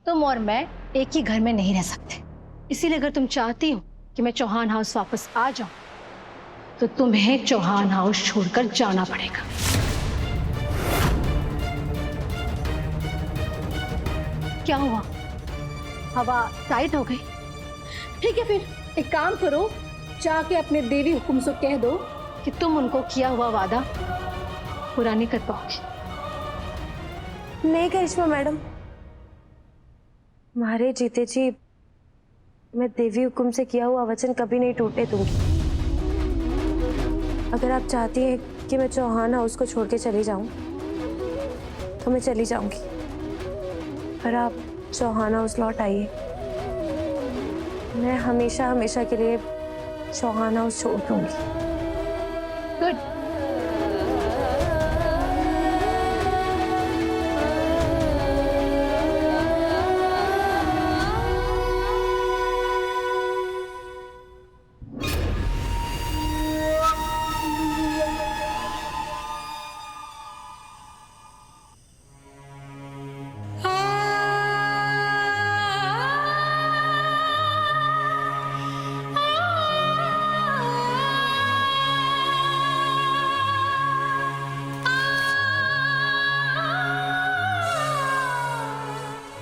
तुम और मैं एक ही घर में नहीं रह सकते, इसीलिए अगर तुम चाहती हो कि मैं चौहान हाउस वापस आ जाऊं तो तुम्हें चौहान हाउस छोड़कर जाना पड़ेगा। क्या हुआ, हवा टाइट हो गई? ठीक है, फिर एक काम करो, जाके अपने देवी हुकुम से कह दो कि तुम उनको किया हुआ वादा पूरा नहीं कर पाओगे। नहीं करिश्मा मैडम, तुम्हारे जीते जी मैं देवी हुकुम से किया हुआ वचन कभी नहीं टूटने दूंगी। अगर आप चाहती हैं कि मैं चौहान हाउस को छोड़ के चली जाऊं तो मैं चली जाऊंगी, पर आप चौहान हाउस लौट आइए। मैं हमेशा हमेशा के लिए चौहान हाउस छोड़ दूंगी। गुड।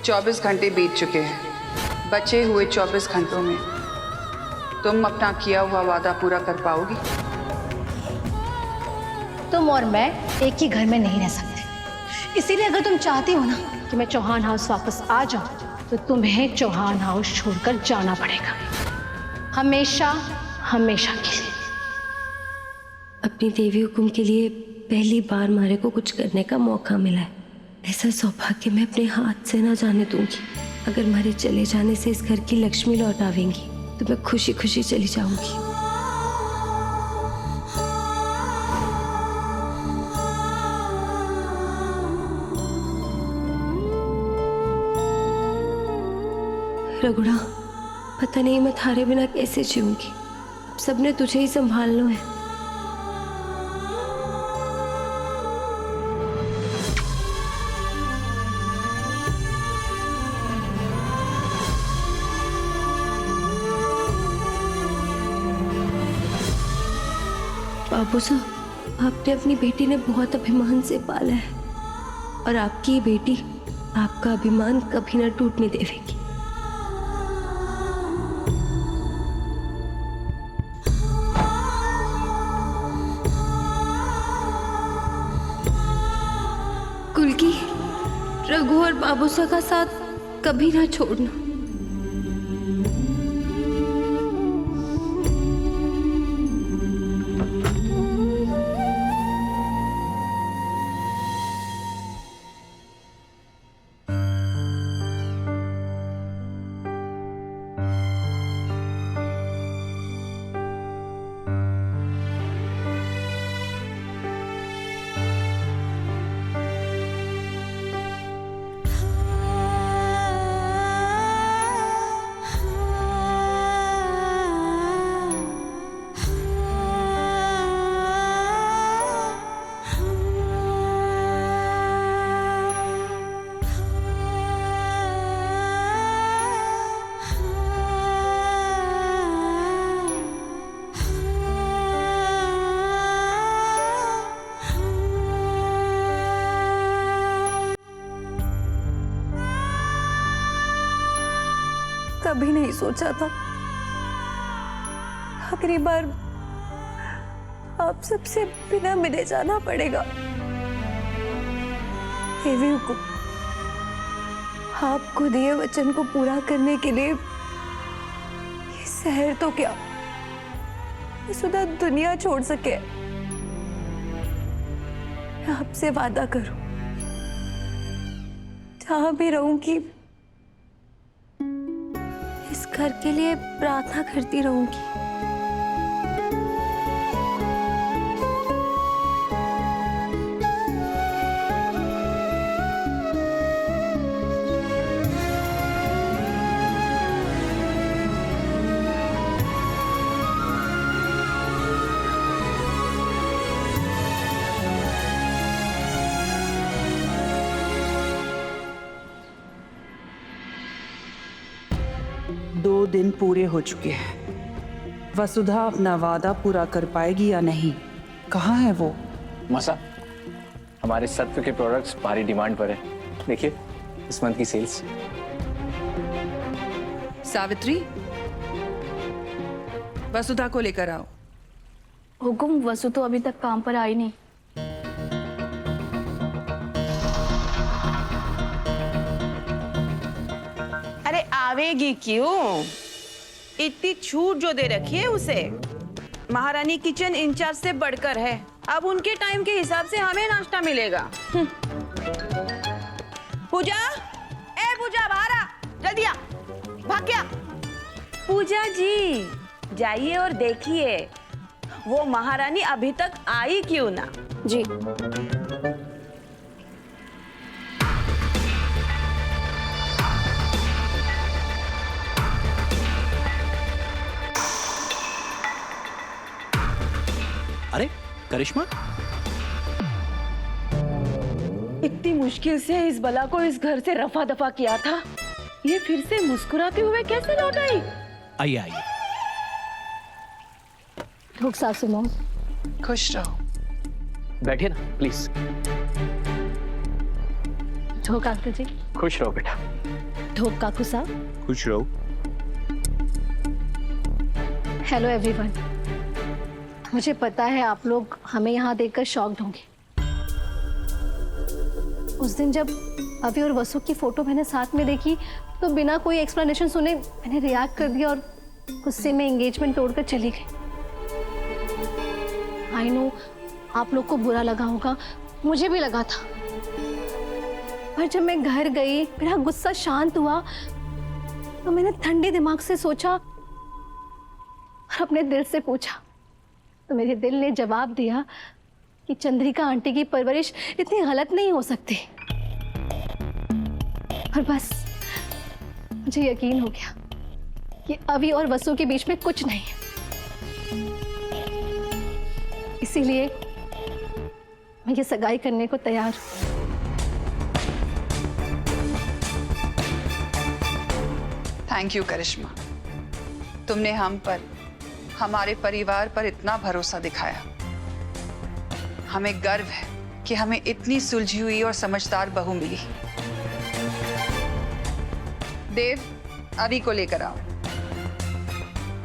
चौबीस घंटे बीत चुके हैं। बचे हुए 24 घंटों में तुम अपना किया हुआ वादा पूरा कर पाओगी? तुम और मैं एक ही घर में नहीं रह सकते, इसीलिए अगर तुम चाहती हो ना कि मैं चौहान हाउस वापस आ जाऊं तो तुम्हें चौहान हाउस छोड़कर जाना पड़ेगा, हमेशा हमेशा के लिए। अपनी देवी हुकुम के लिए पहली बार मारे को कुछ करने का मौका मिला है, ऐसा सौभाग्य मैं अपने हाथ से ना जाने दूंगी। अगर हमारे चले जाने से इस घर की लक्ष्मी लौट आवेंगी तो मैं खुशी खुशी चली जाऊंगी। रघुड़ा, पता नहीं मैं थारे बिना कैसे जीऊंगी। अब सबने तुझे ही संभालना है। बाबू साहब, आपने अपनी बेटी ने बहुत अभिमान से पाला है और आपकी ये बेटी आपका अभिमान कभी ना टूटने देवेगी। कुल्की, रघु और बाबूसा का साथ कभी ना छोड़ना। कभी नहीं सोचा था आखिरी बार आप सबसे बिना मिले जाना पड़ेगा। देवी हुकुम, आपको दिए वचन को पूरा करने के लिए ये शहर तो क्या, ये सुधा दुनिया छोड़ सके। मैं आपसे वादा करूं, जहां भी रहूंगी इस घर के लिए प्रार्थना करती रहूंगी। 2 दिन पूरे हो चुके हैं। वसुधा अपना वादा पूरा कर पाएगी या नहीं? कहाँ है वो? मसा, हमारे सत्व के प्रोडक्ट्स भारी डिमांड पर है। देखिए इस मंथ की सेल्स। सावित्री, वसुधा को लेकर आओ। हुकुम, वसु तो अभी तक काम पर आई नहीं। अरे आवेगी क्यों? इतनी छूट जो दे रखी है उसे। महारानी किचन इंचार्ज से बढ़कर है। अब उनके टाइम के हिसाब से हमें नाश्ता मिलेगा। पूजा, ए पूजा, बाहर आ, जल्दी आ, भाग क्या? पूजा जी, जाइए और देखिए वो महारानी अभी तक आई क्यों ना। जी। अरे करिश्मा, इतनी मुश्किल से इस बला को इस घर से रफा दफा किया था, ये फिर से मुस्कुराते हुए कैसे लौट आई? आइए आइए। ठोक सासू माँ। खुश रहो। बैठिए ना प्लीज। ठोक अंकल जी। खुश रहो बेटा। ठोक काकू साहब। खुश रहो। Hello everyone. मुझे पता है आप लोग हमें यहाँ देखकर शॉक्ड होंगे। उस दिन जब अभी और वसु की फोटो मैंने साथ में देखी तो बिना कोई एक्सप्लेनेशन सुने मैंने रिएक्ट कर दिया और गुस्से में एंगेजमेंट तोड़कर चली गई। आई नो आप लोग को बुरा लगा होगा, मुझे भी लगा था। पर जब मैं घर गई, मेरा गुस्सा शांत हुआ तो मैंने ठंडे दिमाग से सोचा और अपने दिल से पूछा तो मेरे दिल ने जवाब दिया कि चंद्रिका आंटी की परवरिश इतनी गलत नहीं हो सकती। और बस मुझे यकीन हो गया कि अभी और वसु के बीच में कुछ नहीं है। इसीलिए मैं ये सगाई करने को तैयार हूं। थैंक यू करिश्मा, तुमने हम पर, हमारे परिवार पर इतना भरोसा दिखाया। हमें गर्व है कि हमें इतनी सुलझी हुई और समझदार बहू मिली। देव, अभी को लेकर आओ।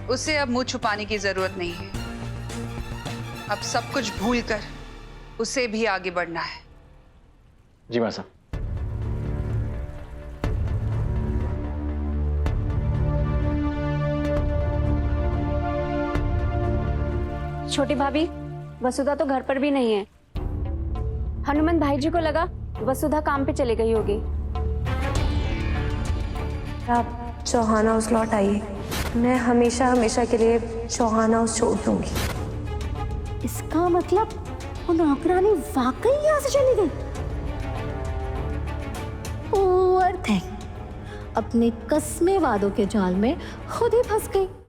उसे अब मुंह छुपाने की जरूरत नहीं है। अब सब कुछ भूलकर उसे भी आगे बढ़ना है। जी मसा। छोटी भाभी, वसुधा तो घर पर भी नहीं है। हनुमान भाई जी को लगा वसुधा काम पे चली गई होगी। आप चौहान हाउस लौट आइए, मैं हमेशा हमेशा के लिए चौहान हाउस छोड़ दूंगी। इसका मतलब वो नौकरानी वाकई यहाँ से चली गई। ओवर थिंक, अपने कस्मे वादों के जाल में खुद ही फंस गई।